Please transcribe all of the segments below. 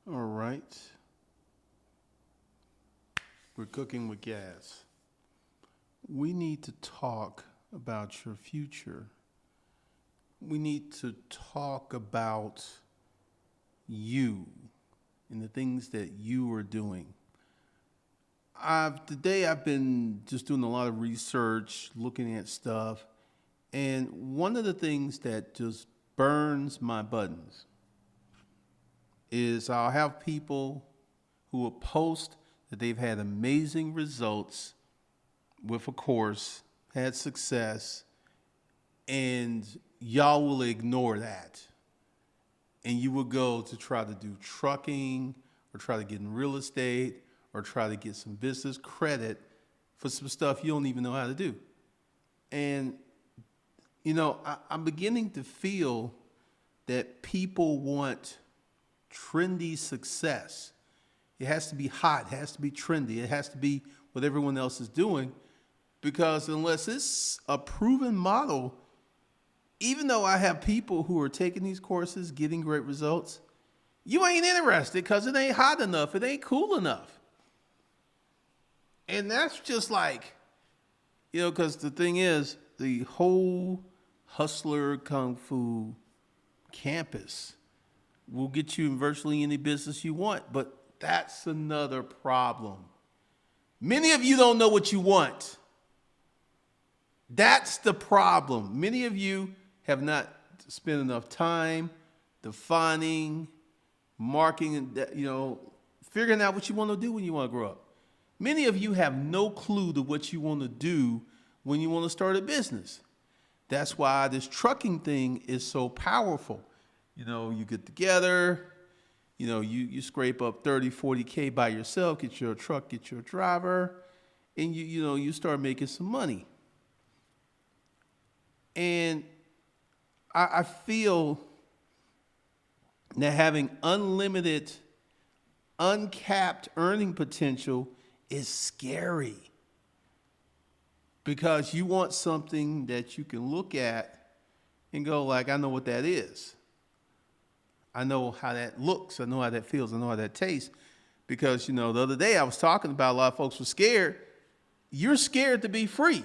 All right. We're cooking with gas. We need to talk about your future. We need to talk about you and the things that you are doing. Today I've been just doing a lot of research, looking at stuff, and one of the things that just burns my buttons is I'll have people who will post that they've had amazing results with a course, had success, and y'all will ignore that. And you will go to try to do trucking or try to get in real estate or try to get some business credit for some stuff you don't even know how to do. And, I'm beginning to feel that people want trendy success. It has to be hot, it has to be trendy, it has to be what everyone else is doing, because unless it's a proven model, even though I have people who are taking these courses, getting great results, you ain't interested because it ain't hot enough, it ain't cool enough. And that's just like, because the thing is, the whole Hustler Kung Fu campus will get you in virtually any business you want, but that's another problem. Many of you don't know what you want. That's the problem. Many of you have not spent enough time defining, marking, figuring out what you want to do when you want to grow up. Many of you have no clue to what you want to do when you want to start a business. That's why this trucking thing is so powerful. You get together, you scrape up 30, 40K by yourself, get your truck, get your driver, and you start making some money. And I feel that having unlimited, uncapped earning potential is scary, because you want something that you can look at and go like, I know what that is. I know how that looks. I know how that feels. I know how that tastes. Because, the other day I was talking about a lot of folks were scared. You're scared to be free.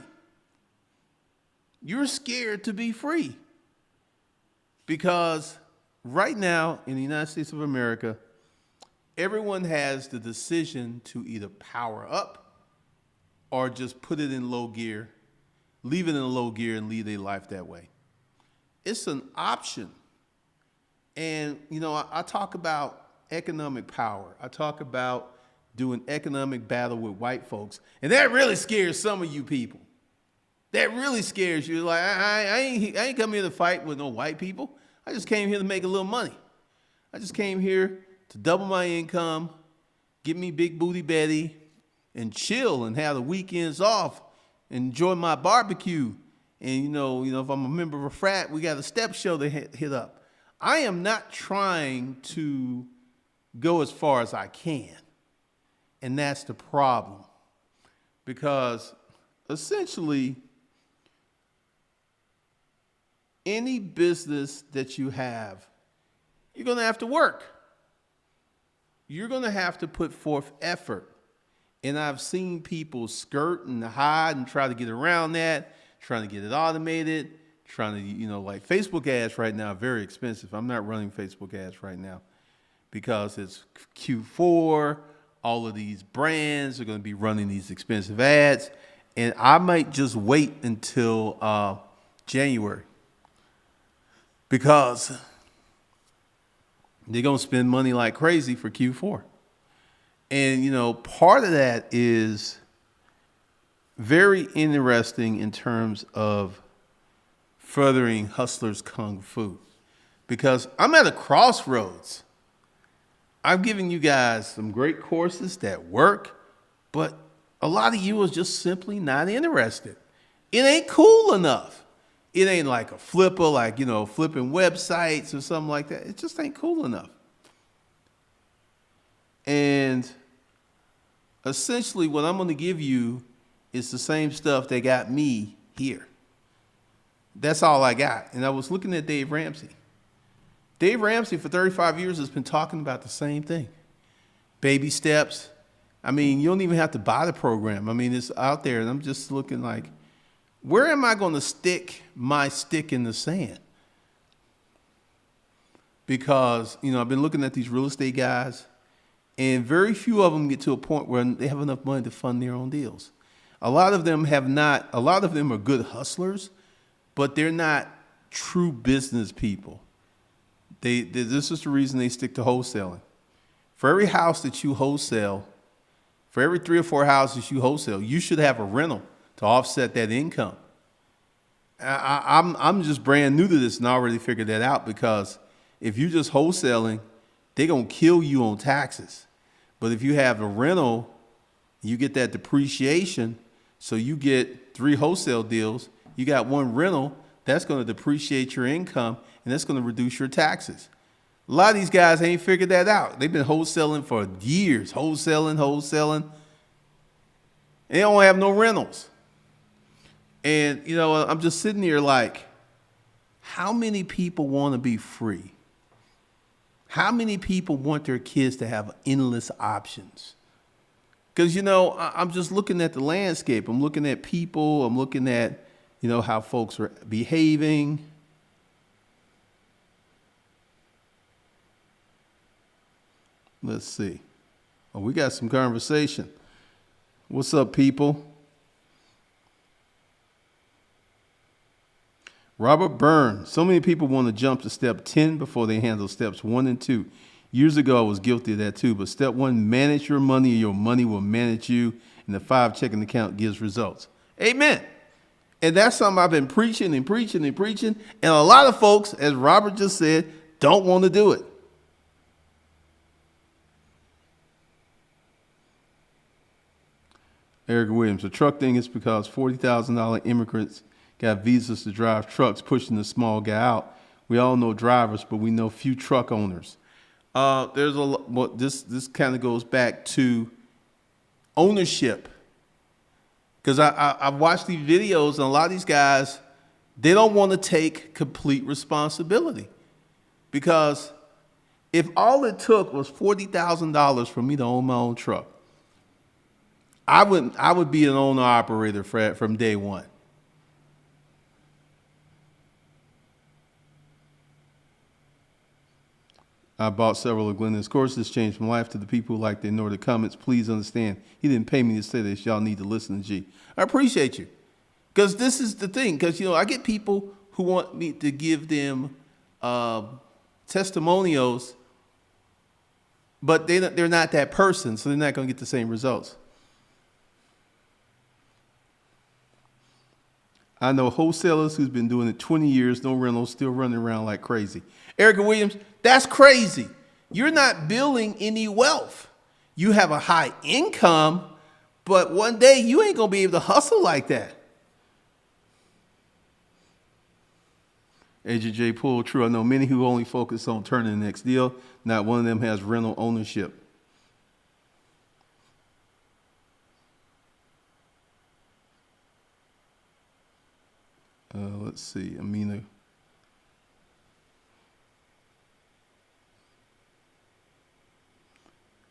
You're scared to be free. Because right now in the United States of America, everyone has the decision to either power up or just put it in low gear, leave it in low gear and lead their life that way. It's an option. And, I talk about economic power. I talk about doing economic battle with white folks. And that really scares some of you people. That really scares you. Like, I ain't come here to fight with no white people. I just came here to make a little money. I just came here to double my income, get me Big Booty Betty, and chill and have the weekends off, enjoy my barbecue. And, if I'm a member of a frat, we got a step show to hit up. I am not trying to go as far as I can. And that's the problem. Because essentially, any business that you have, you're going to have to work. You're going to have to put forth effort. And I've seen people skirt and hide and try to get around that, trying to get it automated, trying to, like Facebook ads right now are very expensive. I'm not running Facebook ads right now because it's Q4. All of these brands are going to be running these expensive ads. And I might just wait until January, because they're going to spend money like crazy for Q4. And, part of that is very interesting in terms of furthering Hustlers Kung Fu, because I'm at a crossroads. I'm giving you guys some great courses that work, but a lot of you are just simply not interested. It ain't cool enough. It ain't like a flipper, like, flipping websites or something like that. It just ain't cool enough. And essentially what I'm going to give you is the same stuff that got me here. That's all I got. And I was looking at Dave Ramsey. Dave Ramsey for 35 years has been talking about the same thing. Baby steps. I mean, you don't even have to buy the program. I mean, it's out there, and I'm just looking like, where am I going to stick my stick in the sand? Because, I've been looking at these real estate guys, and very few of them get to a point where they have enough money to fund their own deals. A lot of them have not. A lot of them are good hustlers, but they're not true business people. This is the reason they stick to wholesaling. For every house that you wholesale, for every 3 or 4 houses you wholesale, you should have a rental to offset that income. I'm just brand new to this and I already figured that out, because if you're just wholesaling, they're going to kill you on taxes. But if you have a rental, you get that depreciation. So you get 3 wholesale deals, you got 1 rental, that's going to depreciate your income, and that's going to reduce your taxes. A lot of these guys ain't figured that out. They've been wholesaling for years, wholesaling. They don't have no rentals. And, I'm just sitting here like, how many people want to be free? How many people want their kids to have endless options? Because, I'm just looking at the landscape. I'm looking at people. I'm looking at, how folks are behaving. Let's see. Oh, we got some conversation. What's up, people? Robert Burns. So many people want to jump to step 10 before they handle steps 1 and 2. Years ago, I was guilty of that too. But step 1, manage your money, or your money will manage you. And the 5, checking account gives results. Amen. And that's something I've been preaching. And a lot of folks, as Robert just said, don't want to do it. Eric Williams, the truck thing is because $40,000 immigrants got visas to drive trucks, pushing the small guy out. We all know drivers, but we know few truck owners. There's a lot. Well, this kind of goes back to ownership, because I've watched these videos, and a lot of these guys, they don't want to take complete responsibility, because if all it took was $40,000 for me to own my own truck, I would be an owner operator from day one. I bought several of Glennon's courses, changed my life. To the people who like to ignore the comments, please understand, he didn't pay me to say this. Y'all need to listen to G. I appreciate you. Because this is the thing. Because, I get people who want me to give them testimonials, but they're not that person, so they're not going to get the same results. I know wholesalers who's been doing it 20 years, no rentals, still running around like crazy. Erica Williams, that's crazy. You're not building any wealth. You have a high income, but one day you ain't going to be able to hustle like that. Agent J. Poole, true. I know many who only focus on turning the next deal. Not one of them has rental ownership. Let's see, Amina.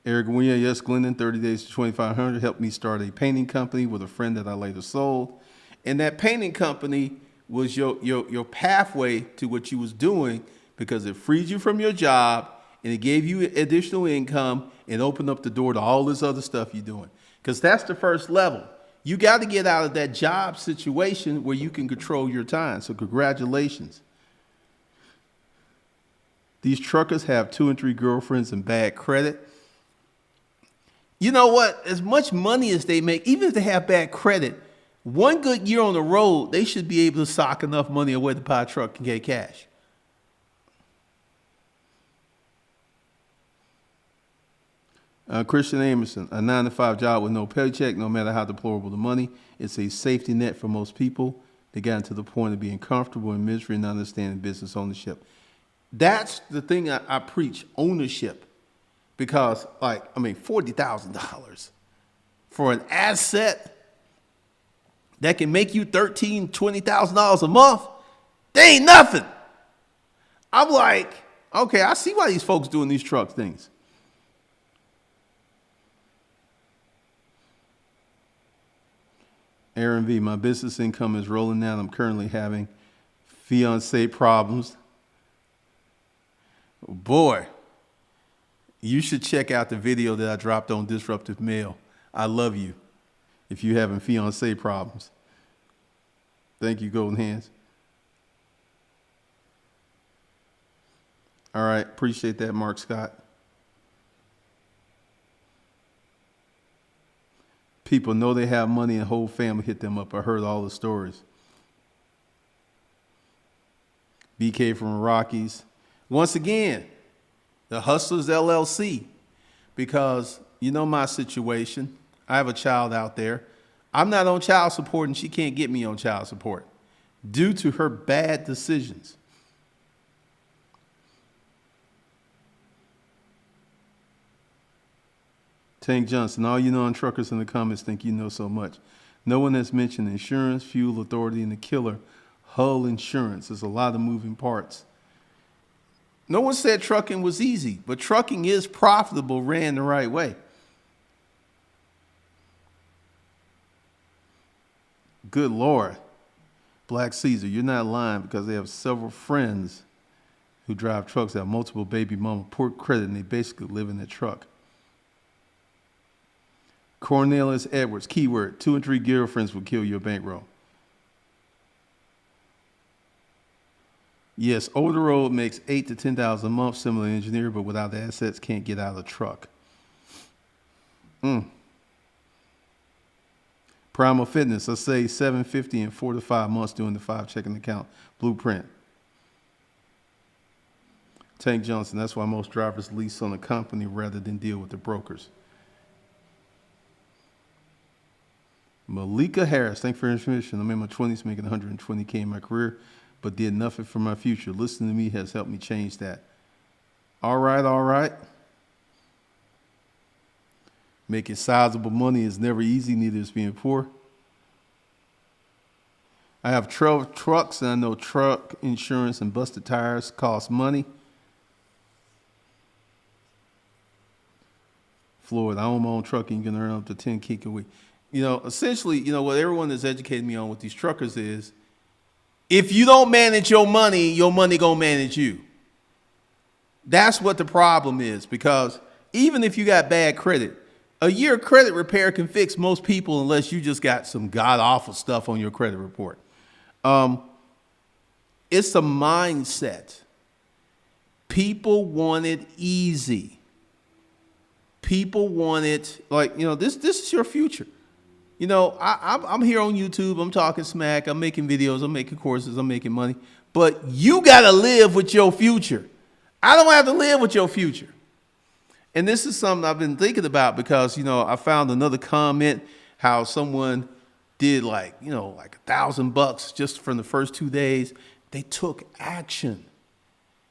Eric Williams, yes, Glendon, 30 days to 2,500, helped me start a painting company with a friend that I later sold. And that painting company was your pathway to what you was doing, because it freed you from your job and it gave you additional income and opened up the door to all this other stuff you're doing. Because that's the first level. You got to get out of that job situation where you can control your time. So congratulations. These truckers have 2 and 3 girlfriends and bad credit. You know what? As much money as they make, even if they have bad credit, one good year on the road, they should be able to sock enough money away to buy a truck and get cash. Christian Amerson, a 9-to-5 job with no paycheck, no matter how deplorable the money. It's a safety net for most people. They got to the point of being comfortable in misery and not understanding business ownership. That's the thing I preach, ownership. Because, $40,000 for an asset that can make you $13,000, $20,000 a month, they ain't nothing. I'm like, Okay, I see why these folks doing these truck things. Aaron V, my business income is rolling out. I'm currently having fiance problems. Boy, you should check out the video that I dropped on Disruptive Mail. I love you if you're having fiance problems. Thank you, Golden Hands. All right, appreciate that, Mark Scott. People know they have money and whole family hit them up. I heard all the stories. BK from Rockies. Once again, the Hustlers LLC, because you know my situation. I have a child out there. I'm not on child support and she can't get me on child support due to her bad decisions. Tank Johnson, all you non-truckers in the comments think you know so much. No one has mentioned insurance, fuel authority, and the killer, Hull Insurance. There's a lot of moving parts. No one said trucking was easy, but trucking is profitable, ran the right way. Good Lord. Black Caesar, you're not lying because they have several friends who drive trucks that have multiple baby mama, poor credit, and they basically live in their truck. Cornelius Edwards, keyword, 2 and 3 girlfriends will kill your bankroll. Yes, over the road makes $8,000 to $10,000 a month, similar engineer, but without the assets, can't get out of the truck. Primal Fitness, let's say $750 in 4 to 5 months doing the 5 checking account blueprint. Tank Johnson, that's why most drivers lease on a company rather than deal with the brokers. Malika Harris, thank you for your information. I'm in my 20s making $120K in my career, but did nothing for my future. Listening to me has helped me change that. All right, all right. Making sizable money is never easy, neither is being poor. I have 12 trucks, and I know truck insurance and busted tires cost money. Floyd, I own my own truck, and you can earn up to 10K a week. You know, essentially, you know, what everyone has educated me on with these truckers is, if you don't manage your money gonna manage you. That's what the problem is, because even if you got bad credit, a year credit repair can fix most people unless you just got some god-awful stuff on your credit report. It's a mindset. People want it easy. People want it like, you know, this is your future. You know, I'm here on YouTube. I'm talking smack. I'm making videos. I'm making courses. I'm making money. But you got to live with your future. I don't have to live with your future. And this is something I've been thinking about because, you know, I found another comment how someone did like, you know, like $1,000 just from the first 2 days. They took action.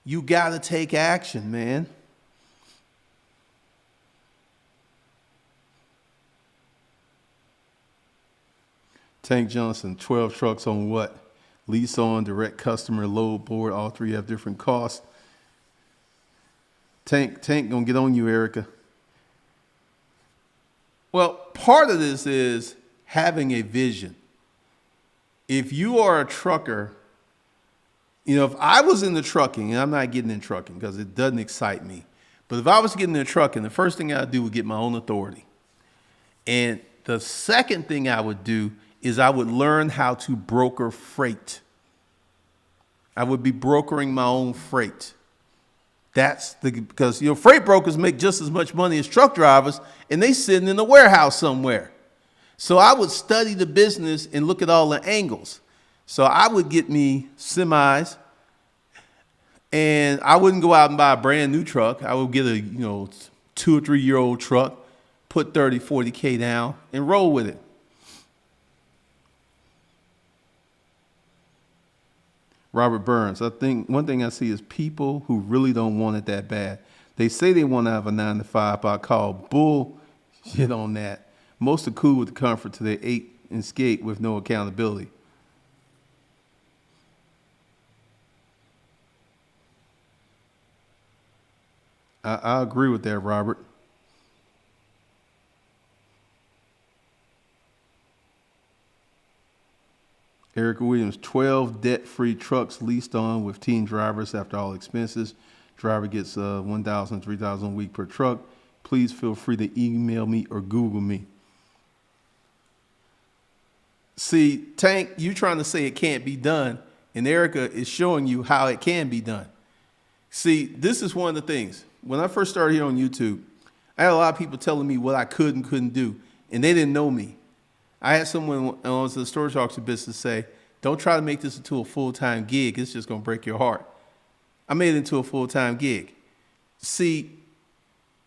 You got to take action, man. Tank Johnson, 12 trucks on what? Lease on, direct customer, load board. All three have different costs. Tank gonna get on you, Erica. Well, part of this is having a vision. If you are a trucker, you know, if I was in the trucking, and I'm not getting in trucking because it doesn't excite me, but if I was getting in trucking, the first thing I'd do would get my own authority. And the second thing I would do is I would learn how to broker freight. I would be brokering my own freight. Because, you know, freight brokers make just as much money as truck drivers, and they sitting in a warehouse somewhere. So I would study the business and look at all the angles. So I would get me semis, and I wouldn't go out and buy a brand new truck. I would get a, you know, 2 or 3 year old truck, put 30, 40K down and roll with it. Robert Burns, I think one thing I see is people who really don't want it that bad. They say they want to have a 9 to 5, but I call bullshit on that. Most are cool with the comfort till they ate and skate with no accountability. I agree with that, Robert. Erica Williams, 12 debt-free trucks leased on with team drivers after all expenses. Driver gets 1,000, 3,000 a week per truck. Please feel free to email me or Google me. See, Tank, you trying to say it can't be done, and Erica is showing you how it can be done. See, this is one of the things. When I first started here on YouTube, I had a lot of people telling me what I could and couldn't do, and they didn't know me. I had someone on the storage auction business say, don't try to make this into a full-time gig. It's just going to break your heart. I made it into a full-time gig. See,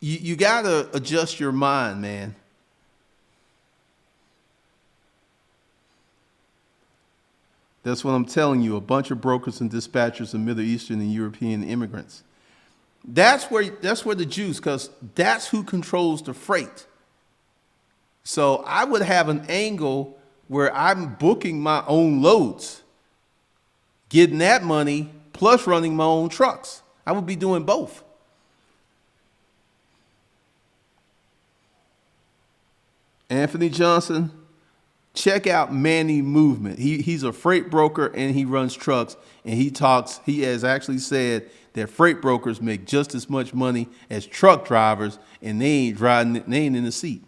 you got to adjust your mind, man. That's what I'm telling you. A bunch of brokers and dispatchers of Middle Eastern and European immigrants. That's where the juice, because that's who controls the freight. So I would have an angle where I'm booking my own loads, getting that money, plus running my own trucks. I would be doing both. Anthony Johnson, check out Manny Movement. He's a freight broker and he runs trucks, and he has actually said that freight brokers make just as much money as truck drivers, and they ain't in the seat.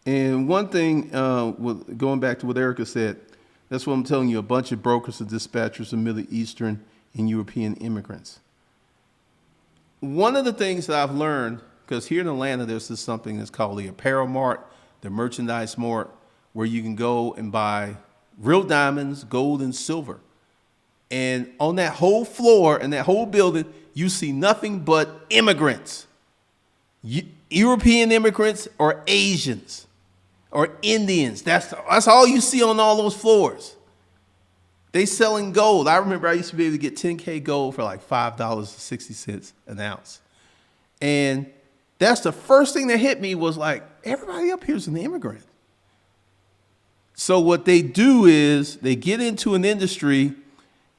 And one thing, going back to what Erica said, that's what I'm telling you, a bunch of brokers and dispatchers of Middle Eastern and European immigrants. One of the things that I've learned, because here in Atlanta, there's this something that's called the Apparel Mart, the Merchandise Mart, where you can go and buy real diamonds, gold, and silver. And on that whole floor and that whole building, you see nothing but immigrants. European immigrants or Asians or Indians. That's all you see on all those floors. They selling gold. I remember I used to be able to get 10K gold for like $5.60 an ounce. And that's the first thing that hit me was like, everybody up here is an immigrant. So what they do is they get into an industry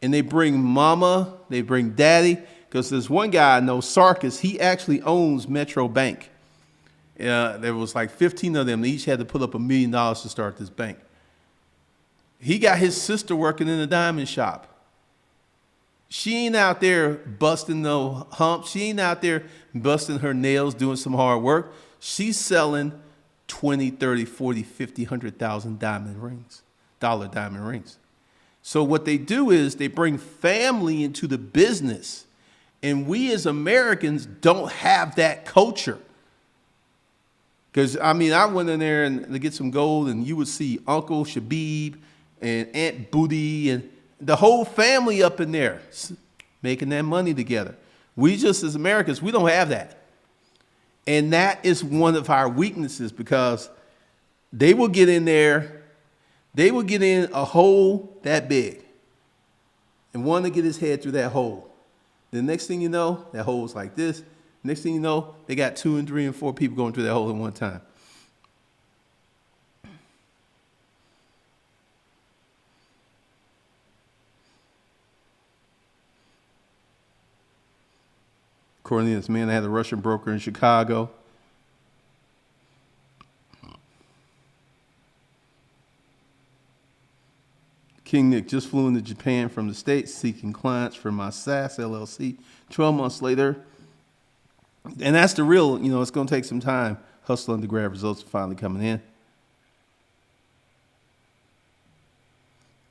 and they bring mama, they bring daddy, because there's one guy I know, Sarkis, he actually owns Metro Bank. There was like 15 of them. They each had to put up $1 million to start this bank. He got his sister working in a diamond shop. She ain't out there busting no humps. She ain't out there busting her nails, doing some hard work. She's selling 20, 30, 40, 50, 100,000 diamond rings, dollar diamond rings. So what they do is they bring family into the business. And we as Americans don't have that culture. Because, I mean, I went in there and to get some gold, and you would see Uncle Shabib and Aunt Booty and the whole family up in there making that money together. We just as Americans, we don't have that. And that is one of our weaknesses, because they will get in there, they will get in a hole that big and want to get his head through that hole. The next thing you know, that hole is like this. Next thing you know, they got 2 and 3 and 4 people going through that hole at one time. Cornelius, man, I had a Russian broker in Chicago. King Nick just flew into Japan from the States seeking clients for my SAS LLC. 12 months later, and that's the real, it's going to take some time hustling to grab results finally coming in.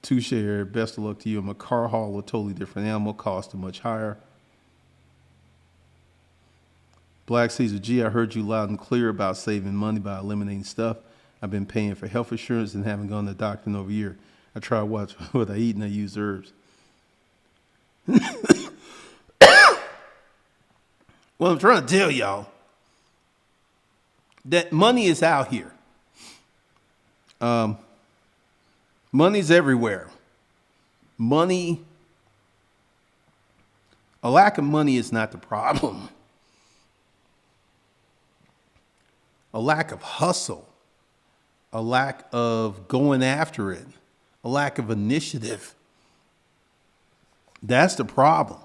Touche, best of luck to you. I'm a car haul, a totally different animal, cost much higher. Black Caesar, G, I heard you loud and clear about saving money by eliminating stuff. I've been paying for health insurance and haven't gone to the doctor in over a year. I try to watch what I eat and I use herbs. Well, I'm trying to tell y'all that money is out here. Money's everywhere. A lack of money is not the problem. A lack of hustle a lack of going after it, a lack of initiative. That's the problem.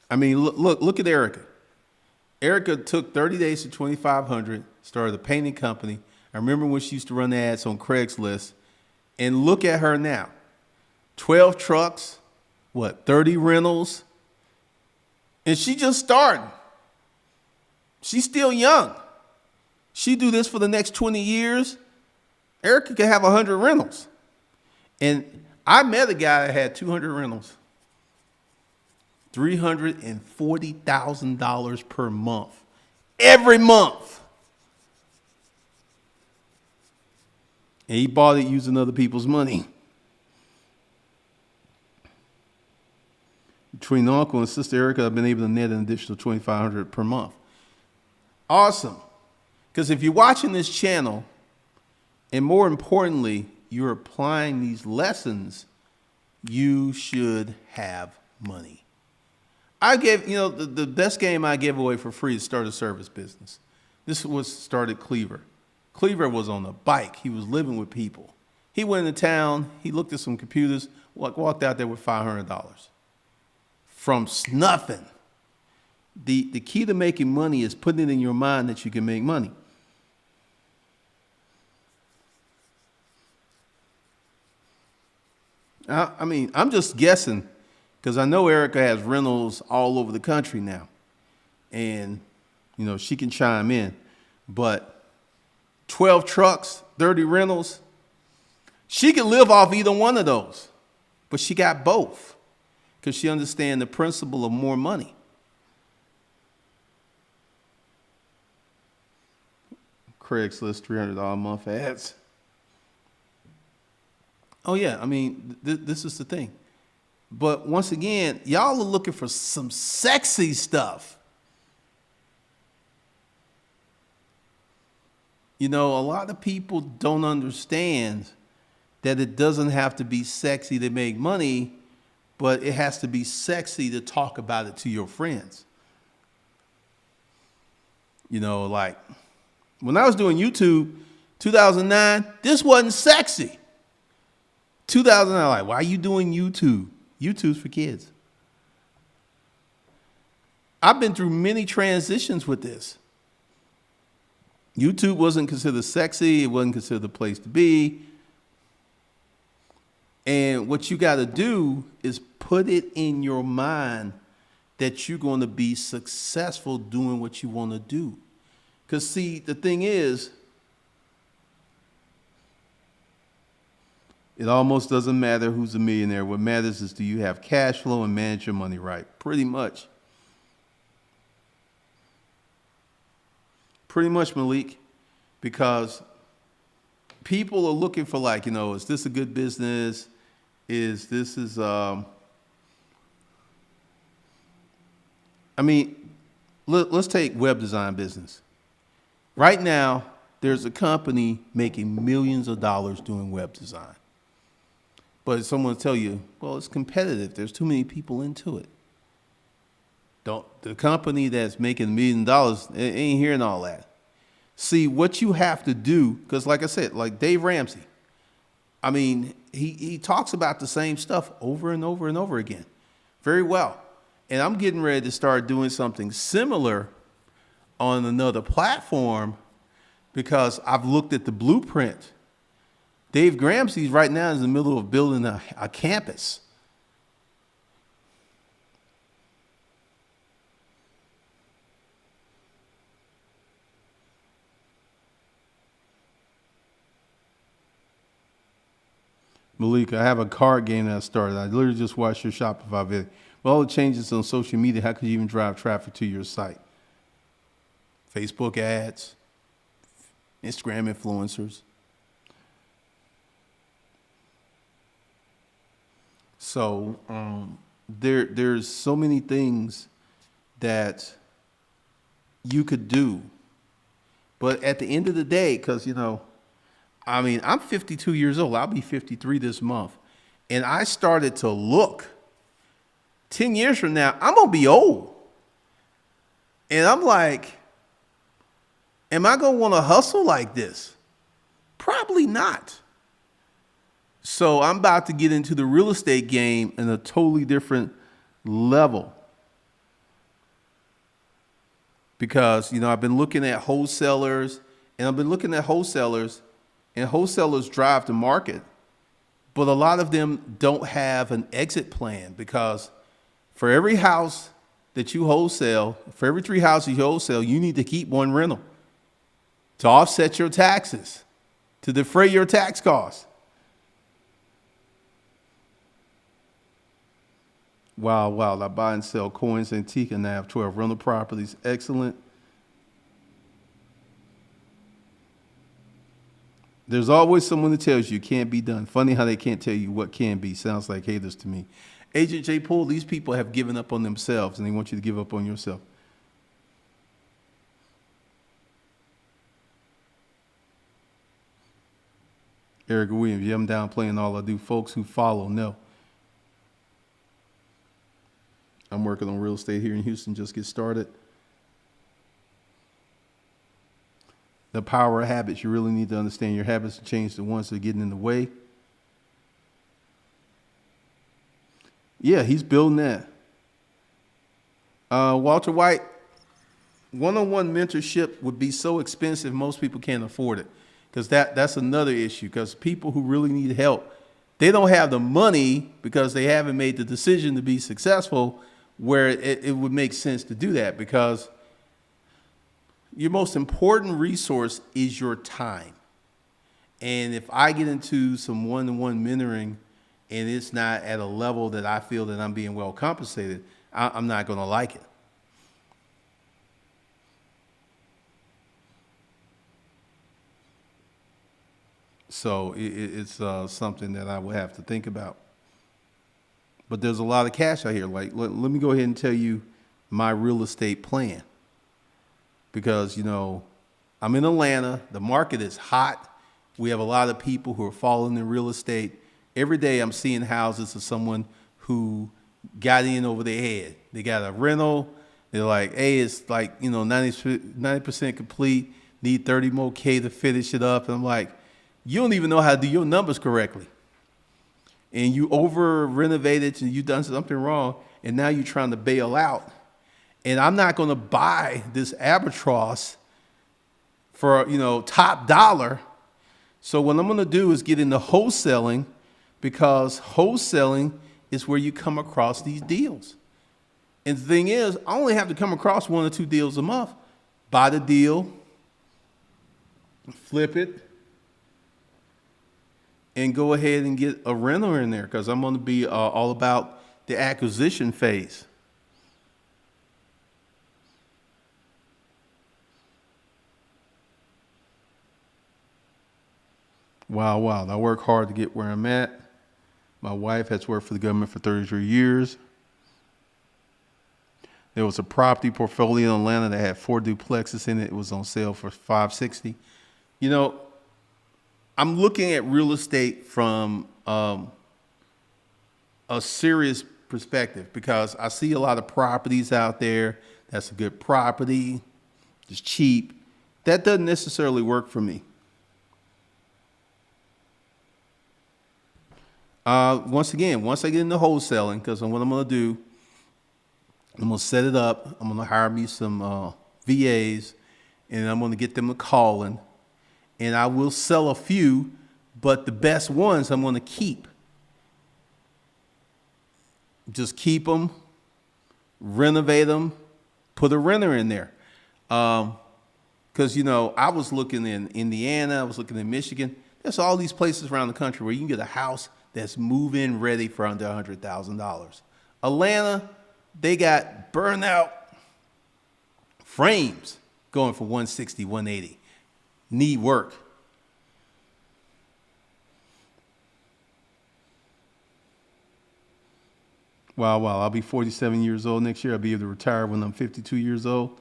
I mean, look at Erica. Erica took 30 days to 2,500, started a painting company. I remember when she used to run ads on Craigslist. And look at her now. 12 trucks, 30 rentals. And she just started. She's still young. She do this for the next 20 years. Erica could have 100 rentals. And I met a guy that had 200 rentals. $340,000 per month. Every month. And he bought it using other people's money. Between Uncle and Sister Erica, I've been able to net an additional $2,500 per month. Awesome. Because if you're watching this channel, and more importantly, you're applying these lessons, you should have money. I gave, the best game I gave away for free is start a service business. This was started Cleaver. Cleaver was on a bike. He was living with people. He went into town. He looked at some computers, walked out there with $500 from nothing. The key to making money is putting it in your mind that you can make money. I mean, I'm just guessing because I know Erica has rentals all over the country now. And, she can chime in. But 12 trucks, 30 rentals, she can live off either one of those. But she got both because she understands the principle of more money. Craigslist, $300 a month ads. Oh, yeah. I mean, this is the thing. But once again, y'all are looking for some sexy stuff. A lot of people don't understand that it doesn't have to be sexy to make money, but it has to be sexy to talk about it to your friends. Like when I was doing YouTube, 2009, this wasn't sexy. 2009, like, why are you doing YouTube? YouTube's for kids. I've been through many transitions with this. YouTube wasn't considered sexy. It wasn't considered the place to be. And what you got to do is put it in your mind that you're going to be successful doing what you want to do. Because, see, the thing is, it almost doesn't matter who's a millionaire. What matters is do you have cash flow and manage your money right? Pretty much. Pretty much, Malik, because people are looking for is this a good business? I mean, let's take web design business. Right now, there's a company making millions of dollars doing web design. But someone will tell you, well, it's competitive. There's too many people into it. The company that's making $1 million ain't hearing all that. See, what you have to do, because like I said, like Dave Ramsey, I mean, he talks about the same stuff over and over and over again. Very well. And I'm getting ready to start doing something similar on another platform because I've looked at the blueprint. Dave Ramsey right now is in the middle of building a campus. Malik, I have a card game that I started. I literally just watched your Shopify video. With all the changes on social media, how could you even drive traffic to your site? Facebook ads, Instagram influencers. So there's so many things that you could do. But at the end of the day, because, I'm 52 years old. I'll be 53 this month. And I started to look. 10 years from now, I'm going to be old. And I'm like, Am I going to want to hustle like this? Probably not. So I'm about to get into the real estate game in a totally different level because, I've been looking at wholesalers and wholesalers drive the market, but a lot of them don't have an exit plan because for every house that you wholesale, for every 3 houses you wholesale, you need to keep one rental to offset your taxes, to defray your tax costs. Wow. I buy and sell coins, antique, and I have 12 rental properties. Excellent. There's always someone that tells you it can't be done. Funny how they can't tell you what can be. Sounds like haters to me. Agent J. Poole, these people have given up on themselves and they want you to give up on yourself. Eric Williams, yeah, I'm downplaying all I do. Folks who follow, no. I'm working on real estate here in Houston, just get started. The power of habits. You really need to understand your habits and change the ones that are getting in the way. Yeah, he's building that. Walter White, one-on-one mentorship would be so expensive, most people can't afford it. Because that's another issue. Because people who really need help, they don't have the money because they haven't made the decision to be successful where it would make sense to do that because your most important resource is your time. And if I get into some one-to-one mentoring and it's not at a level that I feel that I'm being well compensated, I'm not going to like it. So it's something that I would have to think about. But there's a lot of cash out here. Like, let me go ahead and tell you my real estate plan. Because, I'm in Atlanta. The market is hot. We have a lot of people who are falling in real estate. Every day I'm seeing houses of someone who got in over their head. They got a rental. They're like, hey, it's like, 90% complete. Need 30 more K to finish it up. And I'm like, you don't even know how to do your numbers correctly. And you over renovated and you done something wrong. And now you're trying to bail out. And I'm not going to buy this albatross for, top dollar. So what I'm going to do is get into wholesaling because wholesaling is where you come across these deals. And the thing is, I only have to come across 1 or 2 deals a month. Buy the deal, flip it, and go ahead and get a renter in there because I'm going to be all about the acquisition phase. Wow. I work hard to get where I'm at. My wife has worked for the government for 33 years. There was a property portfolio in Atlanta that had 4 duplexes in it. It was on sale for $560. I'm looking at real estate from a serious perspective because I see a lot of properties out there. That's a good property. It's cheap. That doesn't necessarily work for me. Once I get into wholesaling, because what I'm going to do, I'm going to set it up. I'm going to hire me some VAs, and I'm going to get them to calling. And I will sell a few, but the best ones I'm going to keep. Just keep them, renovate them, put a renter in there. Because, I was looking in Indiana, I was looking in Michigan. There's all these places around the country where you can get a house that's move-in ready for under $100,000. Atlanta, they got burnout frames going for 160, 180. Need work. Wow. I'll be 47 years old next year. I'll be able to retire when I'm 52 years old.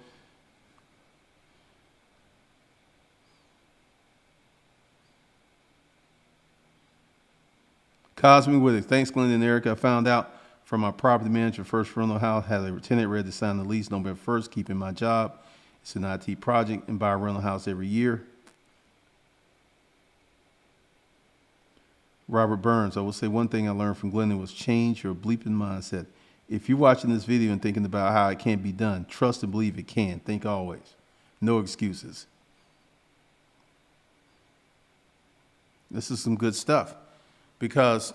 Cosme with it. Thanks, Glenn and Eric. I found out from my property manager, first rental house, had a tenant ready to sign the lease November 1st, keeping my job. It's an IT project and buy a rental house every year. Robert Burns, I will say one thing I learned from Glendon was change your bleeping mindset. If you're watching this video and thinking about how it can't be done, trust and believe it can. Think always. No excuses. This is some good stuff because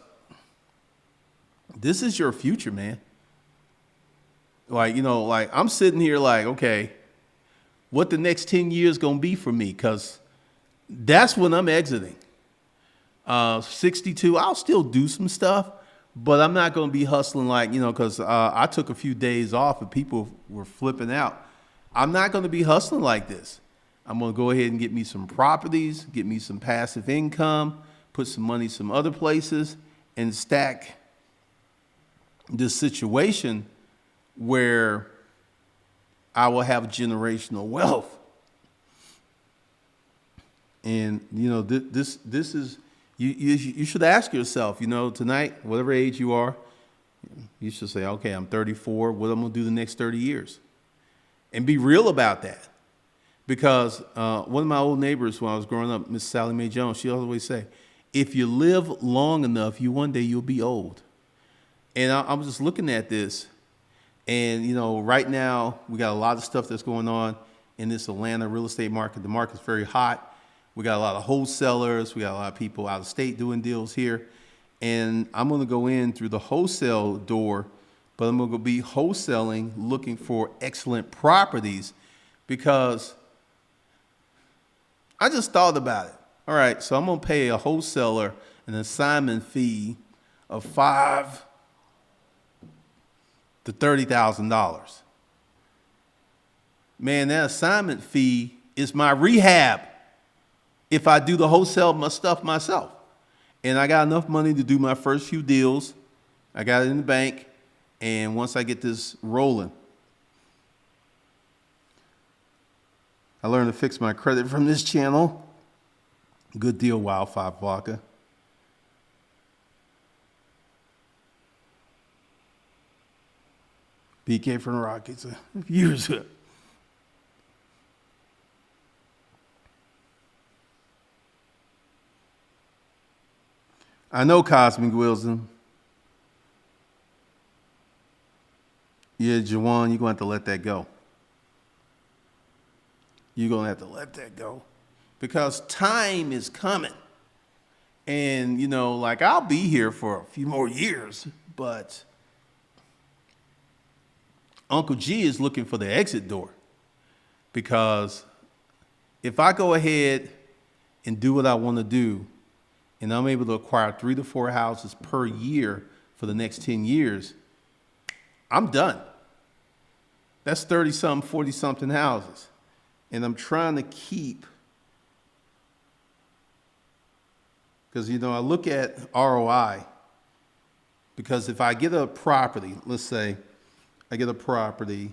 this is your future, man. Like, like I'm sitting here like, okay, what the next 10 years going to be for me? Because that's when I'm exiting. 62, I'll still do some stuff, but I'm not going to be hustling like, because I took a few days off and people were flipping out. I'm not going to be hustling like this. I'm going to go ahead and get me some properties, get me some passive income, put some money some other places, and stack this situation where I will have generational wealth. And, this is, you should ask yourself, tonight, whatever age you are, you should say, okay, I'm 34. What am I going to do the next 30 years? And be real about that. Because one of my old neighbors when I was growing up, Miss Sally Mae Jones, she always say, if you live long enough, one day you'll be old. And I'm just looking at this. And, right now, we got a lot of stuff that's going on in this Atlanta real estate market. The market's very hot. We got a lot of wholesalers. We got a lot of people out of state doing deals here. And I'm going to go in through the wholesale door, but I'm going to be wholesaling, looking for excellent properties because I just thought about it. All right, so I'm going to pay a wholesaler an assignment fee of $5,000 to $30,000. Man, that assignment fee is my rehab if I do the wholesale stuff myself. And I got enough money to do my first few deals. I got it in the bank. And once I get this rolling, I learned to fix my credit from this channel. Good deal, Wild 5 Vodka. BK from the Rockets years ago. I know Cosmic Wilson. Yeah, Jawan, you're going to have to let that go. You're going to have to let that go. Because time is coming. And, like I'll be here for a few more years, but Uncle G is looking for the exit door. Because if I go ahead and do what I want to do, and I'm able to acquire 3 to 4 houses per year for the next 10 years, I'm done. That's 30-something, 40-something houses. And I'm trying to keep, because, I look at ROI, because if I get a property, let's say I get a property,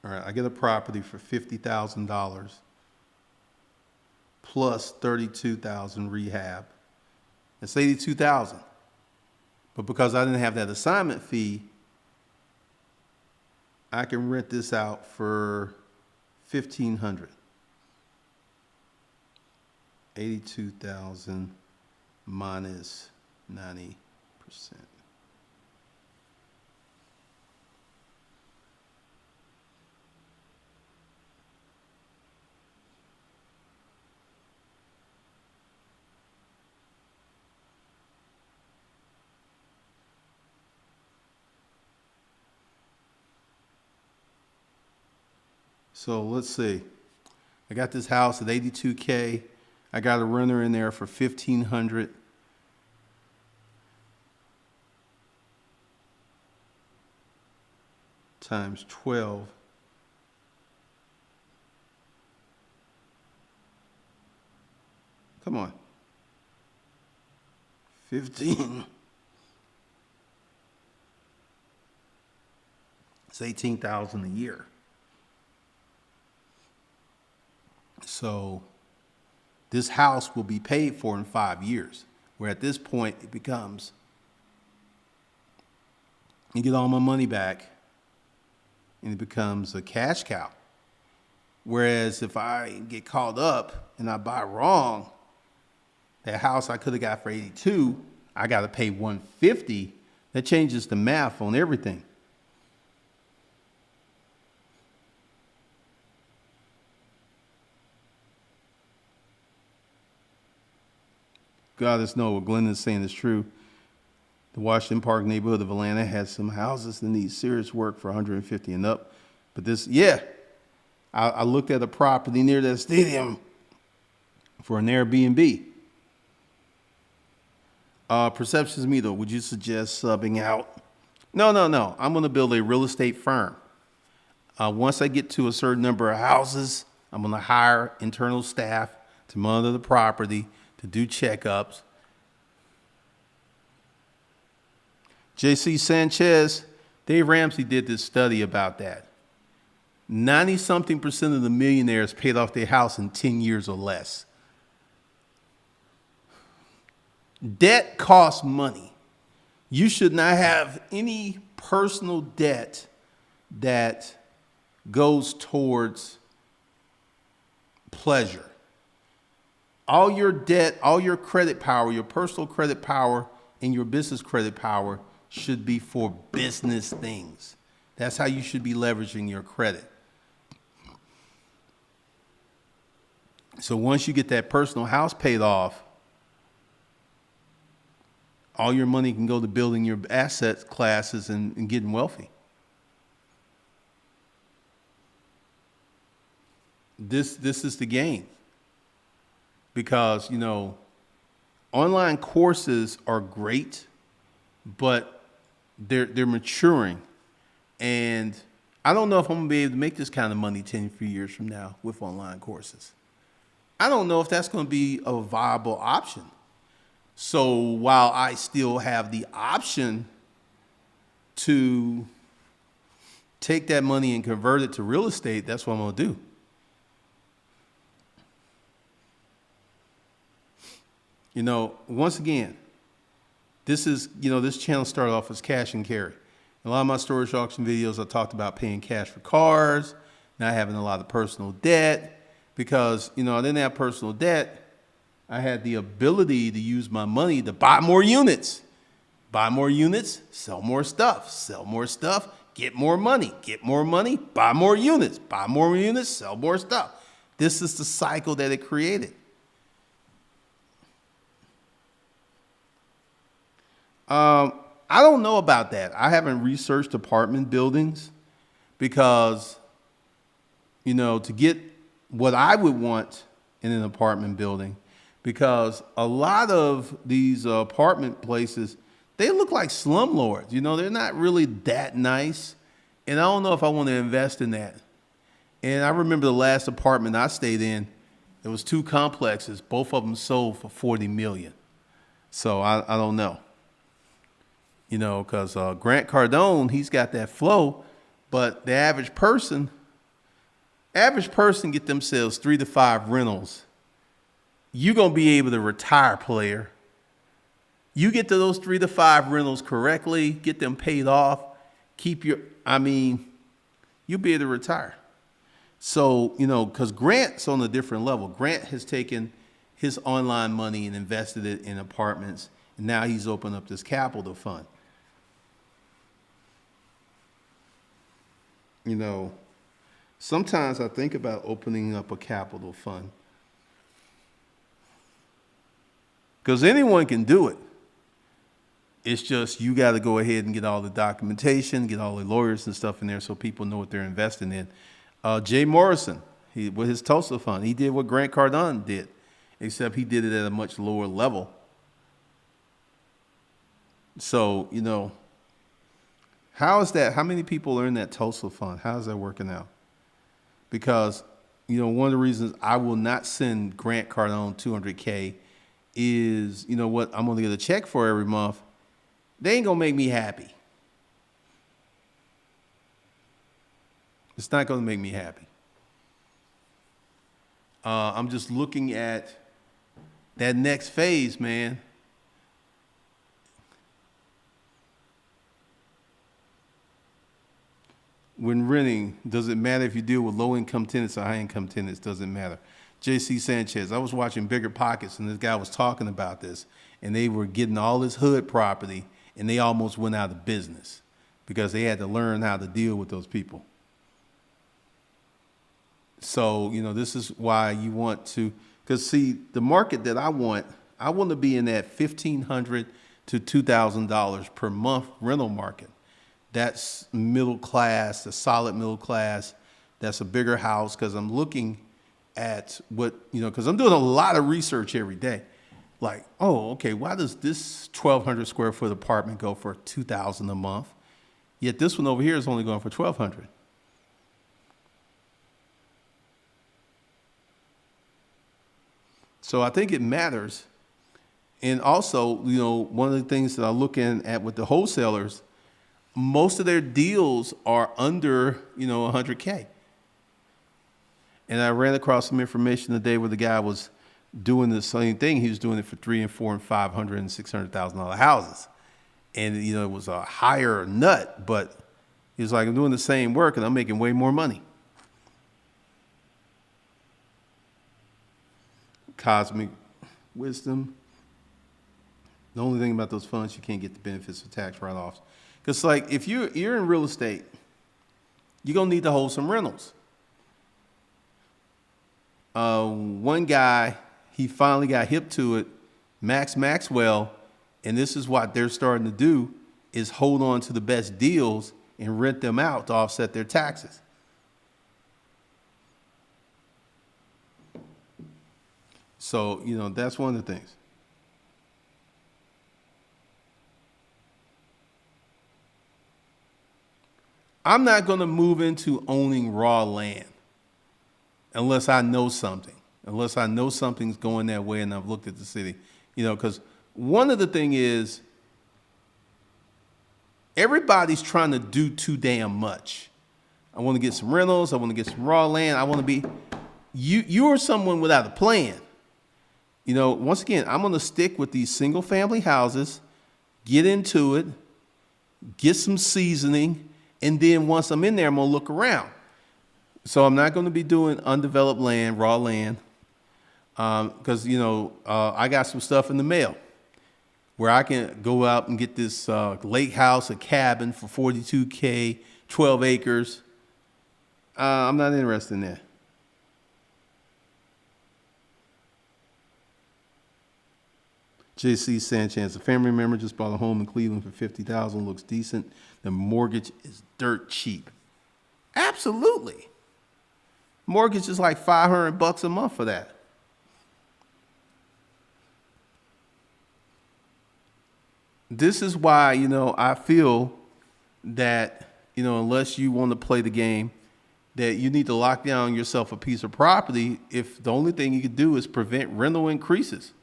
all right, I get a property for $50,000 plus $32,000 rehab. It's $82,000. But because I didn't have that assignment fee, I can rent this out for $1,500. 82,000 minus 90%. So let's see. I got this house at $82K. I got a renter in there for $1,500. Times 12. Come on. 15. It's $18,000 a year. So this house will be paid for in 5 years, where at this point it becomes, and get all my money back, and it becomes a cash cow. Whereas if I get caught up and I buy wrong, that house I could have got for 82, I got to pay 150. That changes the math on everything. God is know what Glenn is saying is true. The Washington Park neighborhood of Atlanta has some houses that need serious work for 150 and up. But this, yeah, I looked at a property near that stadium for an Airbnb. Perceptions me though, would you suggest subbing out? No. I'm going to build a real estate firm. Once I get to a certain number of houses, I'm going to hire internal staff to monitor the property, to do checkups. JC Sanchez, Dave Ramsey did this study about that. 90-something% of the millionaires paid off their house in 10 years or less. Debt costs money. You should not have any personal debt that goes towards pleasure. All your debt, all your credit power, your personal credit power, and your business credit power should be for business things. That's how you should be leveraging your credit. So once you get that personal house paid off, all your money can go to building your asset classes and getting wealthy. This is the game. Because, online courses are great, but they're maturing. And I don't know if I'm going to be able to make this kind of money 10 years from now with online courses. I don't know if that's going to be a viable option. So while I still have the option to take that money and convert it to real estate, that's what I'm going to do. Once again, this channel started off as cash and carry. A lot of my storage auction videos, I talked about paying cash for cars, not having a lot of personal debt, because, I didn't have personal debt. I had the ability to use my money to buy more units. Buy more units, sell more stuff, get more money, buy more units, sell more stuff. This is the cycle that it created. I don't know about that. I haven't researched apartment buildings because, to get what I would want in an apartment building, because a lot of these apartment places, they look like slumlords. They're not really that nice. And I don't know if I want to invest in that. And I remember the last apartment I stayed in, there was 2 complexes. Both of them sold for $40 million. So I don't know. Because Grant Cardone, he's got that flow, but the average person get themselves 3 to 5 rentals. You're going to be able to retire, player. You get to those 3 to 5 rentals correctly, get them paid off, you'll be able to retire. So, because Grant's on a different level. Grant has taken his online money and invested it in apartments, and now he's opened up this capital fund. Sometimes I think about opening up a capital fund. Because anyone can do it. It's just you got to go ahead and get all the documentation, get all the lawyers and stuff in there so people know what they're investing in. Jay Morrison, with his Tulsa fund, he did what Grant Cardone did, except he did it at a much lower level. So, how is that? How many people are in that Tulsa fund? How is that working out? Because, one of the reasons I will not send Grant Cardone $200K is, what I'm going to get a check for every month. They ain't going to make me happy. It's not going to make me happy. I'm just looking at that next phase, man. when renting, does it matter if you deal with low-income tenants or high-income tenants? Doesn't matter. JC Sanchez, I was watching Bigger Pockets, and this guy was talking about this, and they were getting all this hood property, and they almost went out of business because they had to learn how to deal with those people. So, this is why you want to, because see, the market that I want to be in that $1,500 to $2,000 per month rental market. That's middle class, a solid middle class. That's a bigger house, because I'm looking at what, because I'm doing a lot of research every day. Like, oh, okay, why does this 1,200 square foot apartment go for $2,000 a month? Yet this one over here is only going for $1,200. So I think it matters. And also, one of the things that I'm looking at with the wholesalers, most of their deals are under, 100K. And I ran across some information today where the guy was doing the same thing. He was doing it for $300,000 and $400,000 and $500,000 and $600,000 houses. And, it was a higher nut, but he was like, I'm doing the same work and I'm making way more money. Cosmic wisdom. The only thing about those funds, you can't get the benefits of tax write-offs. Because like if you're in real estate, you're going to need to hold some rentals. One guy, he finally got hip to it, Max Maxwell, and this is what they're starting to do, is hold on to the best deals and rent them out to offset their taxes. So, that's one of the things. I'm not going to move into owning raw land unless I know something, unless I know something's going that way and I've looked at the city, because one of the thing is everybody's trying to do too damn much. I want to get some rentals. I want to get some raw land. I want to be, you're someone without a plan. Once again, I'm going to stick with these single family houses, get into it, get some seasoning, and then once I'm in there, I'm going to look around. So I'm not going to be doing undeveloped land, raw land, because, I got some stuff in the mail where I can go out and get this lake house, a cabin for $42K, 12 acres. I'm not interested in that. JC Sanchez, a family member just bought a home in Cleveland for $50,000. Looks decent. The mortgage is dirt cheap. Absolutely. Mortgage is like $500 a month for that. This is why, I feel that, unless you want to play the game, that you need to lock down yourself a piece of property if the only thing you can do is prevent rental increases.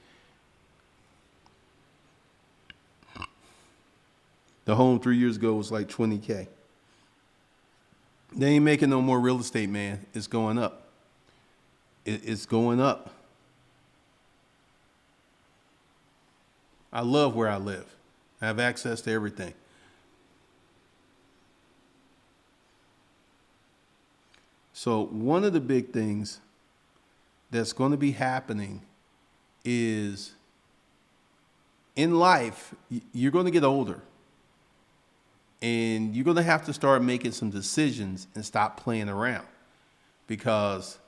The home 3 years ago was like $20K. They ain't making no more real estate, man. It's going up. It's going up. I love where I live. I have access to everything. So one of the big things that's going to be happening is in life, you're going to get older. And you're going to have to start making some decisions and stop playing around, because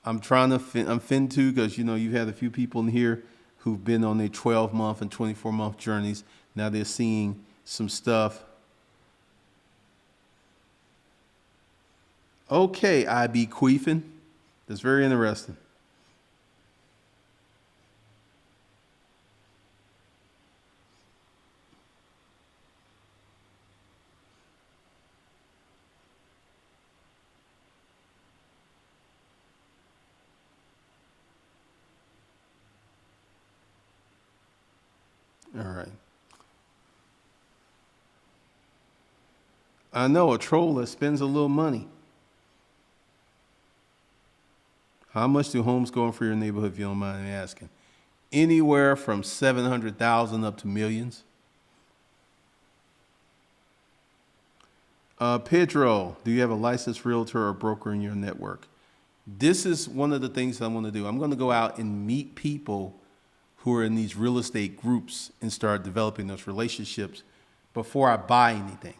I'm trying to I'm fin too, because, you've had a few people in here who've been on their 12-month and 24-month journeys. Now they're seeing some stuff. Okay, IB Queefin. That's very interesting. All right. I know a troll that spends a little money. How much do homes go for your neighborhood, if you don't mind me asking? Anywhere from 700,000 up to millions. Pedro, do you have a licensed realtor or broker in your network? This is one of the things I want to do. I'm going to go out and meet people who are in these real estate groups and start developing those relationships before I buy anything.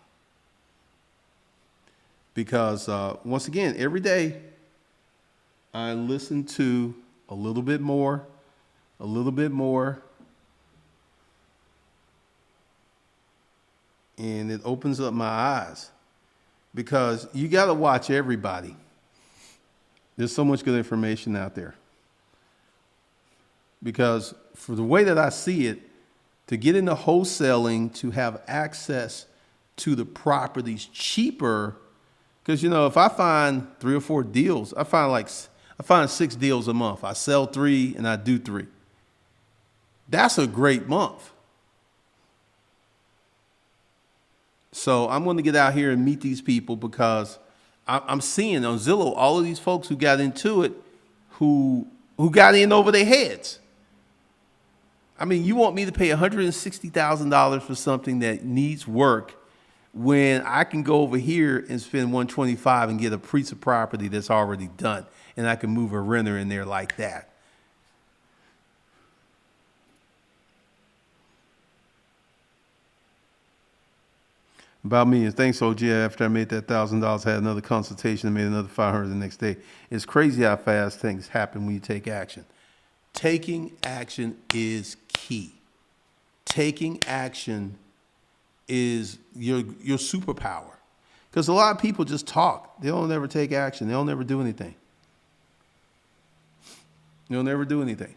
Because once again, every day I listen to a little bit more, and it opens up my eyes. Because you got to watch everybody. There's so much good information out there. Because for the way that I see it, to get into wholesaling, to have access to the properties cheaper, because, if I find 3 or 4 deals, I find 6 deals a month. I sell 3 and I do 3. That's a great month. So I'm going to get out here and meet these people because I'm seeing on Zillow all of these folks who got into it, who got in over their heads. I mean, you want me to pay $160,000 for something that needs work when I can go over here and spend $125 and get a piece of property that's already done, and I can move a renter in there like that. About me, and thanks, OG. After I made that $1,000, I had another consultation and made another $500 the next day. It's crazy how fast things happen when you take action. Taking action is key. Taking action is your superpower. Because a lot of people just talk. They don't ever take action. They don't ever do anything. They'll never do anything.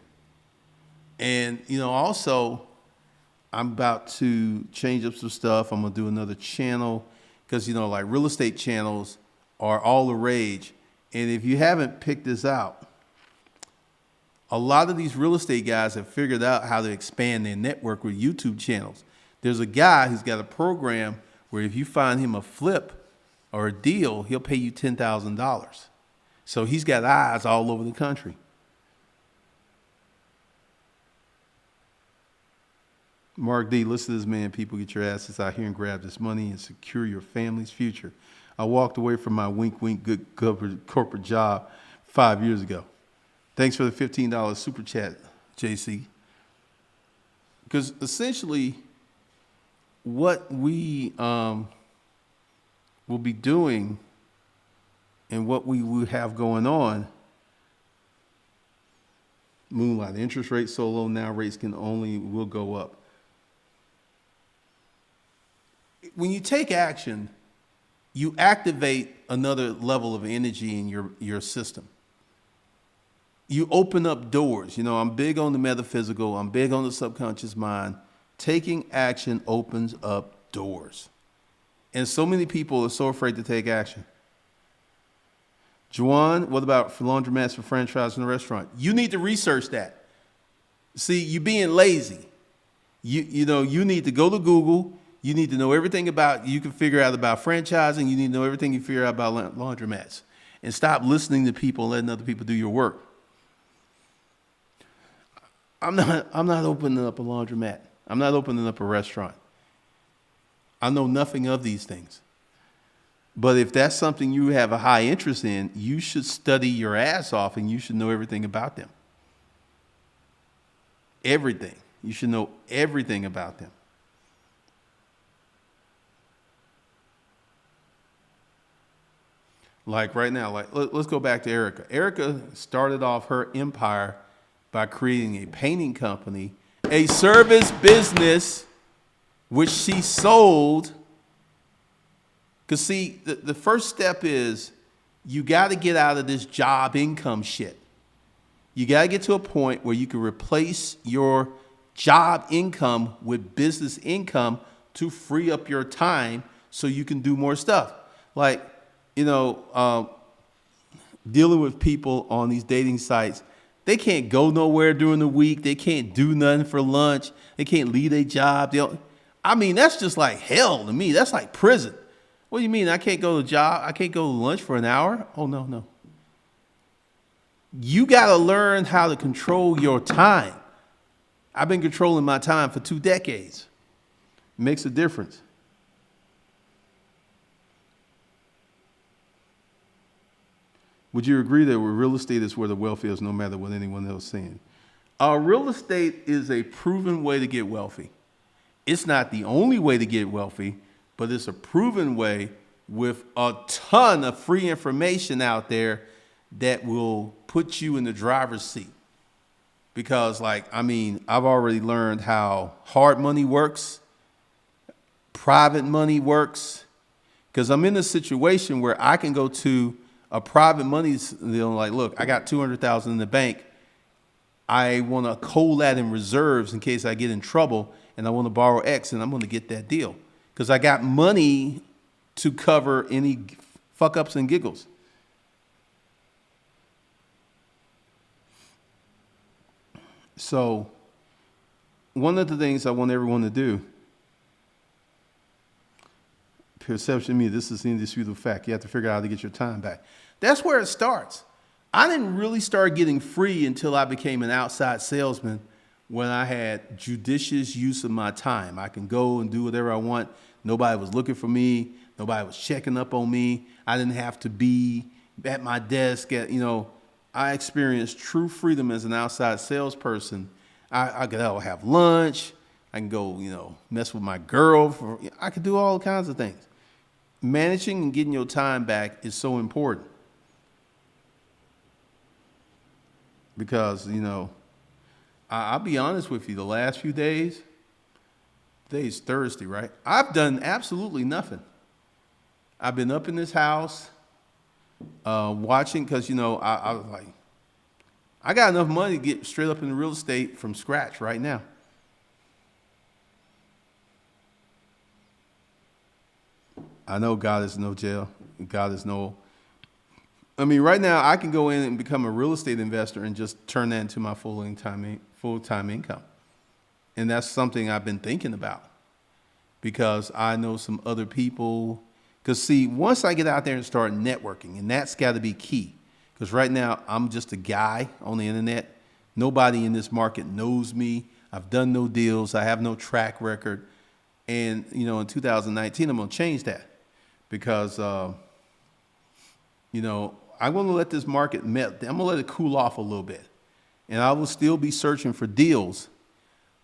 And, also, I'm about to change up some stuff. I'm going to do another channel because, like real estate channels are all the rage. And if you haven't picked this out, a lot of these real estate guys have figured out how to expand their network with YouTube channels. There's a guy who's got a program where if you find him a flip or a deal, he'll pay you $10,000. So he's got eyes all over the country. Mark D, listen to this man. People, get your asses out here and grab this money and secure your family's future. I walked away from my wink, good corporate job 5 years ago. Thanks for the $15 super chat, JC. Because essentially, what we will be doing and what we will have going on, Moonlight, interest rates so low now, rates will go up. When you take action, you activate another level of energy in your system. You open up doors. I'm big on the metaphysical. I'm big on the subconscious mind. Taking action opens up doors. And so many people are so afraid to take action. Juwan, what about for laundromats for franchise in a restaurant? You need to research that. See, you're being lazy. You need to go to Google. You need to know everything you can figure out about franchising. You need to know everything you figure out about laundromats. And stop listening to people and letting other people do your work. I'm not opening up a laundromat. I'm not opening up a restaurant. I know nothing of these things. But if that's something you have a high interest in, you should study your ass off and you should know everything about them. Everything. You should know everything about them. Like right now, let's go back to Erica. Erica started off her empire by creating a painting company, a service business, which she sold. Because see, the first step is you got to get out of this job income shit. You got to get to a point where you can replace your job income with business income to free up your time so you can do more stuff. Like, dealing with people on these dating sites, they can't go nowhere during the week. They can't do nothing for lunch. They can't leave their job. That's just like hell to me. That's like prison. What do you mean? I can't go to job? I can't go to lunch for an hour? Oh, no. You got to learn how to control your time. I've been controlling my time for 2 decades. It makes a difference. Would you agree that real estate is where the wealth is, no matter what anyone else is saying? Real estate is a proven way to get wealthy. It's not the only way to get wealthy, but it's a proven way with a ton of free information out there that will put you in the driver's seat. Because, like, I mean, I've already learned how hard money works, private money works, because I'm in a situation where I can go to a private money deal like, look, I got 200,000 in the bank. I want to hold that in reserves in case I get in trouble and I want to borrow X, and I'm going to get that deal because I got money to cover any fuck ups and giggles. So one of the things I want everyone to do, perception of me, this is an indisputable fact. You have to figure out how to get your time back. That's where it starts. I didn't really start getting free until I became an outside salesman, when I had judicious use of my time. I can go and do whatever I want. Nobody was looking for me. Nobody was checking up on me. I didn't have to be at my desk. I experienced true freedom as an outside salesperson. I could have lunch. I can go, mess with my girl. I could do all kinds of things. Managing and getting your time back is so important. Because, I'll be honest with you, the last few days, today's Thursday, right? I've done absolutely nothing. I've been up in this house watching because, I was like, I got enough money to get straight up into real estate from scratch right now. I know God is no jail. God is no... right now I can go in and become a real estate investor and just turn that into my full-time income. And that's something I've been thinking about because I know some other people. Because see, once I get out there and start networking, and that's got to be key. Because right now I'm just a guy on the internet. Nobody in this market knows me. I've done no deals. I have no track record. And, in 2019, I'm going to change that because, I'm going to let this market melt. I'm going to let it cool off a little bit. And I will still be searching for deals.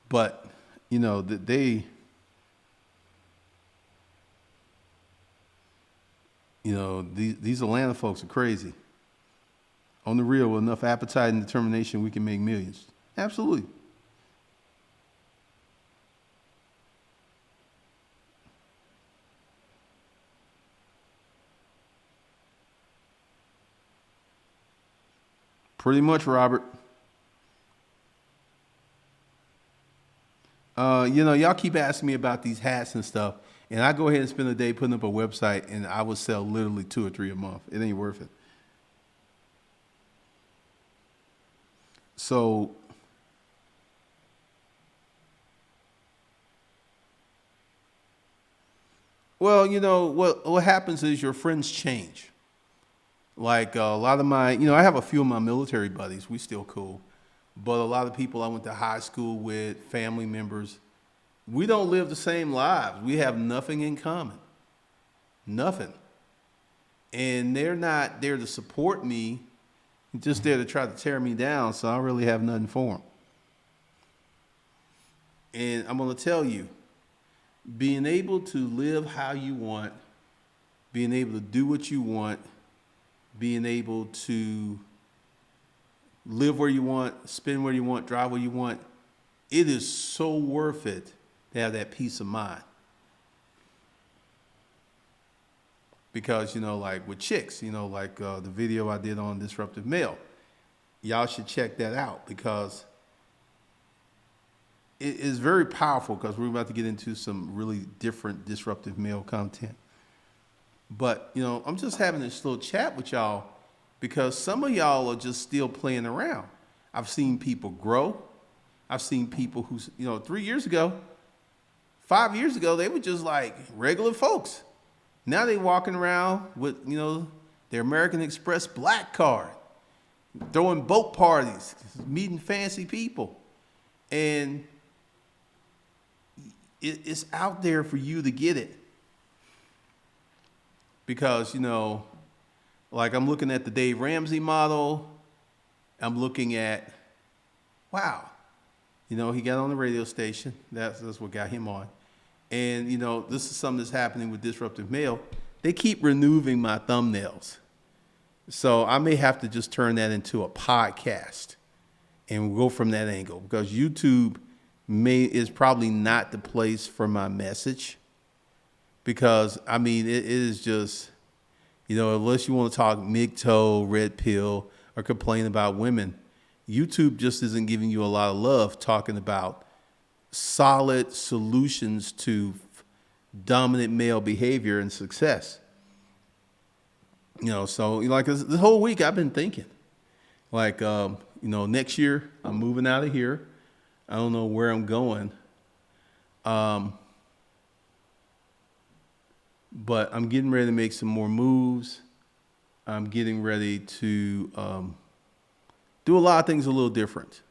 But, these Atlanta folks are crazy. On the real, with enough appetite and determination, we can make millions. Absolutely. Pretty much, Robert. Y'all keep asking me about these hats and stuff, and I go ahead and spend a day putting up a website, and I would sell literally 2 or 3 a month. It ain't worth it. So, well, what happens is your friends change. Like a lot of my, I have a few of my military buddies. We still cool. But a lot of people I went to high school with, family members, we don't live the same lives. We have nothing in common. Nothing. And they're not there to support me, just there to try to tear me down. So I really have nothing for them. And I'm going to tell you, being able to live how you want, being able to do what you want, being able to live where you want, spend where you want, drive where you want, it is so worth it to have that peace of mind. Because, like with chicks, like the video I did on Disruptive Male, y'all should check that out because it is very powerful because we're about to get into some really different Disruptive Male content. But, I'm just having this little chat with y'all because some of y'all are just still playing around. I've seen people grow. I've seen people who, 3 years ago, 5 years ago, they were just like regular folks. Now they walking around with, their American Express black card, throwing boat parties, meeting fancy people. And it's out there for you to get it. Because, Like I'm looking at the Dave Ramsey model. I'm looking at, wow, he got on the radio station. That's what got him on. And this is something that's happening with Disruptive Mail. They keep removing my thumbnails. So I may have to just turn that into a podcast and go from that angle, because YouTube is probably not the place for my message, because it is just, unless you want to talk MGTOW, red pill, or complain about women, YouTube just isn't giving you a lot of love talking about solid solutions to dominant male behavior and success. So like this whole week I've been thinking, like, next year I'm moving out of here. I don't know where I'm going. But I'm getting ready to make some more moves. I'm getting ready to do a lot of things a little different.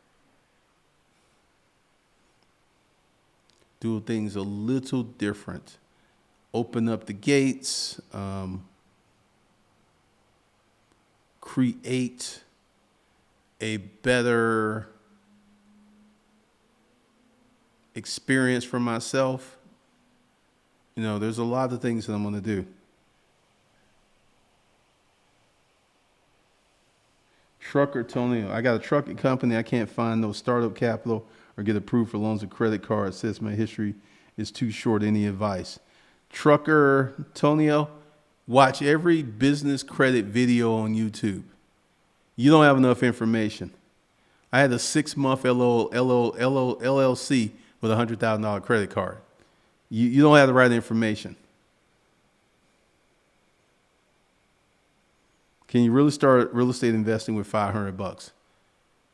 Do things a little different. Open up the gates. Create a better experience for myself. There's a lot of things that I'm going to do. Trucker Tony, I got a trucking company. I can't find no startup capital or get approved for loans or credit cards. Says my history is too short. Any advice? Trucker Tonio, watch every business credit video on YouTube. You don't have enough information. I had a 6-month LLC with a $100,000 credit card. You don't have the right information. Can you really start real estate investing with $500?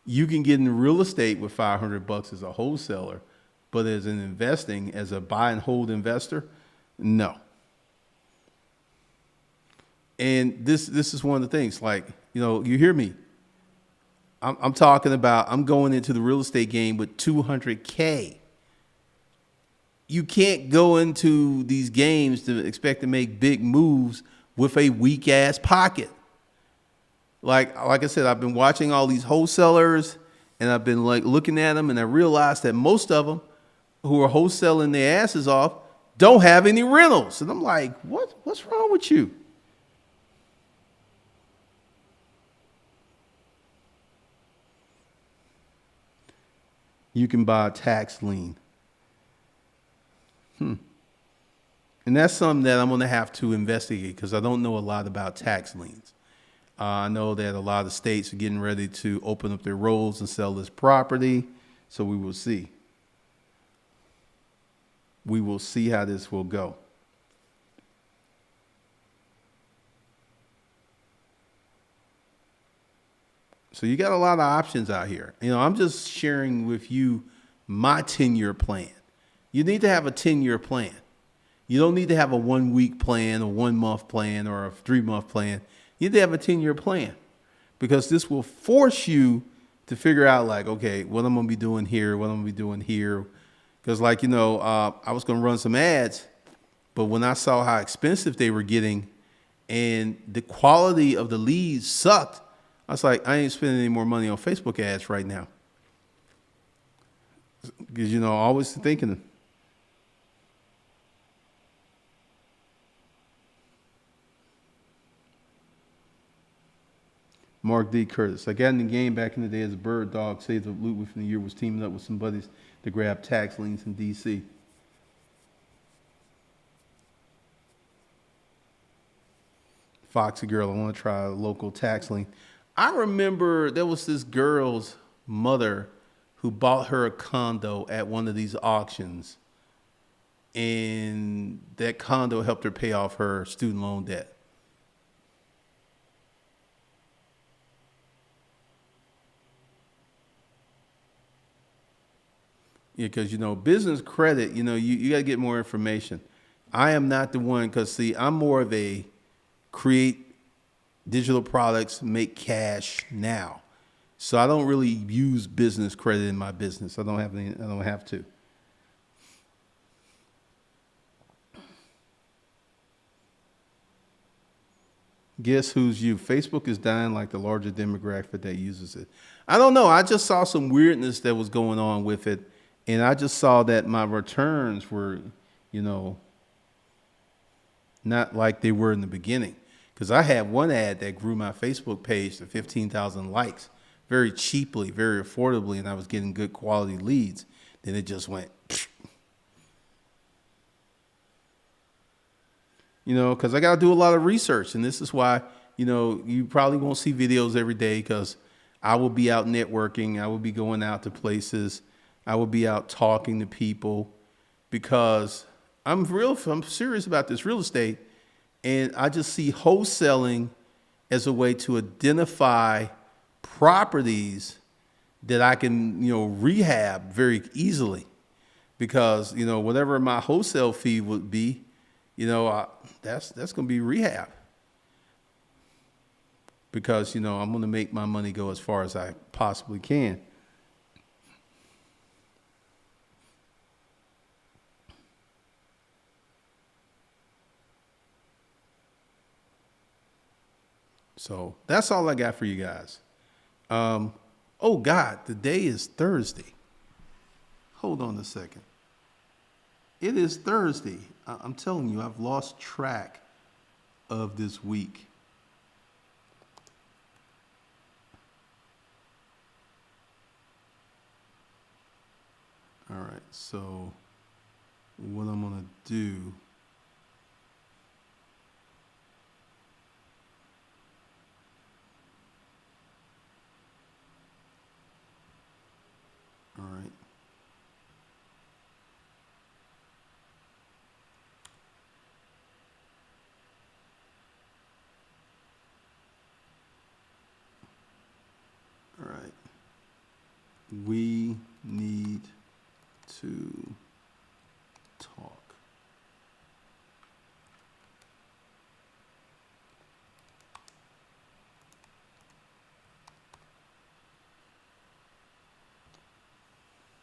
You can get in real estate with $500 as a wholesaler, but as an investing, as a buy and hold investor, no. And this is one of the things, like, you hear me. I'm talking about, I'm going into the real estate game with $200K. You can't go into these games to expect to make big moves with a weak ass pocket. Like I said, I've been watching all these wholesalers, and I've been like looking at them, and I realized that most of them who are wholesaling their asses off don't have any rentals. And I'm like, what's wrong with you? You can buy a tax lien. And that's something that I'm going to have to investigate, because I don't know a lot about tax liens. I know that a lot of states are getting ready to open up their rolls and sell this property. So we will see. We will see how this will go. So you got a lot of options out here. I'm just sharing with you my 10-year plan. You need to have a 10-year plan. You don't need to have a 1-week plan, a 1-month plan, or a 3-month plan. You need to have a 10-year plan, because this will force you to figure out, like, okay, what I'm going to be doing here, what I'm going to be doing here. Because, like, I was going to run some ads, but when I saw how expensive they were getting and the quality of the leads sucked, I was like, I ain't spending any more money on Facebook ads right now. Because, always thinking. Mark D. Curtis. I got in the game back in the day as a bird dog. Saved up loot within a year. Was teaming up with some buddies to grab tax liens in D.C. Foxy girl, I want to try a local tax lien. I remember there was this girl's mother who bought her a condo at one of these auctions, and that condo helped her pay off her student loan debt. Yeah, because, business credit, you got to get more information. I am not the one, because, see, I'm more of a create digital products, make cash now. So I don't really use business credit in my business. I don't have to. Guess who's you? Facebook is dying like the larger demographic that uses it. I don't know. I just saw some weirdness that was going on with it. And I just saw that my returns were, you know, not like they were in the beginning. Because I had one ad that grew my Facebook page to 15,000 likes very cheaply, very affordably, and I was getting good quality leads. Then it just went, because I got to do a lot of research. And this is why, you probably won't see videos every day because I will be out networking. I will be going out to places. I will be out talking to people because I'm serious about this real estate. And I just see wholesaling as a way to identify properties that I can, rehab very easily because, whatever my wholesale fee would be, that's going to be rehab because, I'm going to make my money go as far as I possibly can. So that's all I got for you guys. Oh God, the day is Thursday. Hold on a second. It is Thursday. I'm telling you, I've lost track of this week. All right, so what I'm gonna do. All right. All right. We need to talk.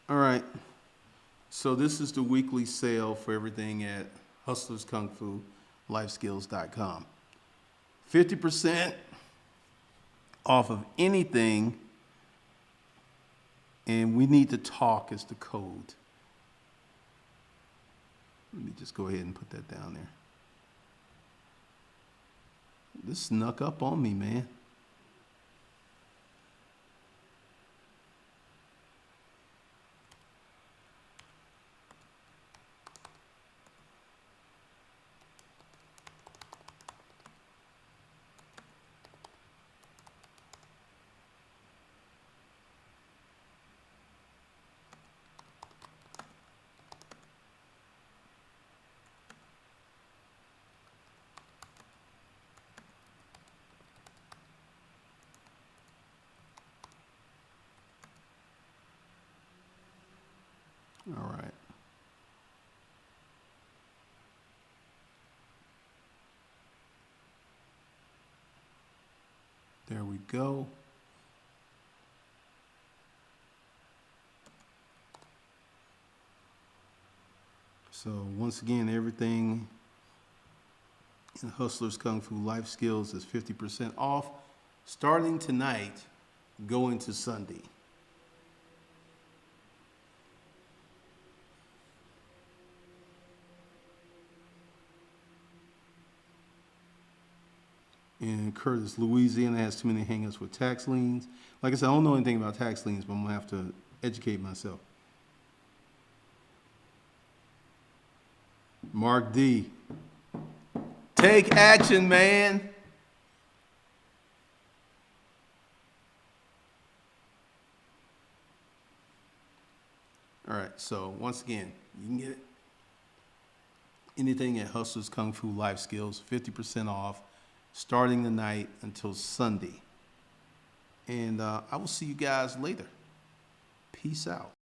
All right. So this is the weekly sale for everything at hustlerskungfulifeskills.com. 50% off of anything, and we need to talk is the code. Let me just go ahead and put that down there. This snuck up on me, man. All right. There we go. So once again, everything in Hustlers Kung Fu Life Skills is 50% off starting tonight, going to Sunday. And Curtis, Louisiana has too many hangups with tax liens. Like I said, I don't know anything about tax liens, but I'm gonna have to educate myself. Mark D. Take action, man. All right, so once again, you can get anything at Hustlers Kung Fu Life Skills, 50% off, starting tonight until Sunday. And I will see you guys later. Peace out.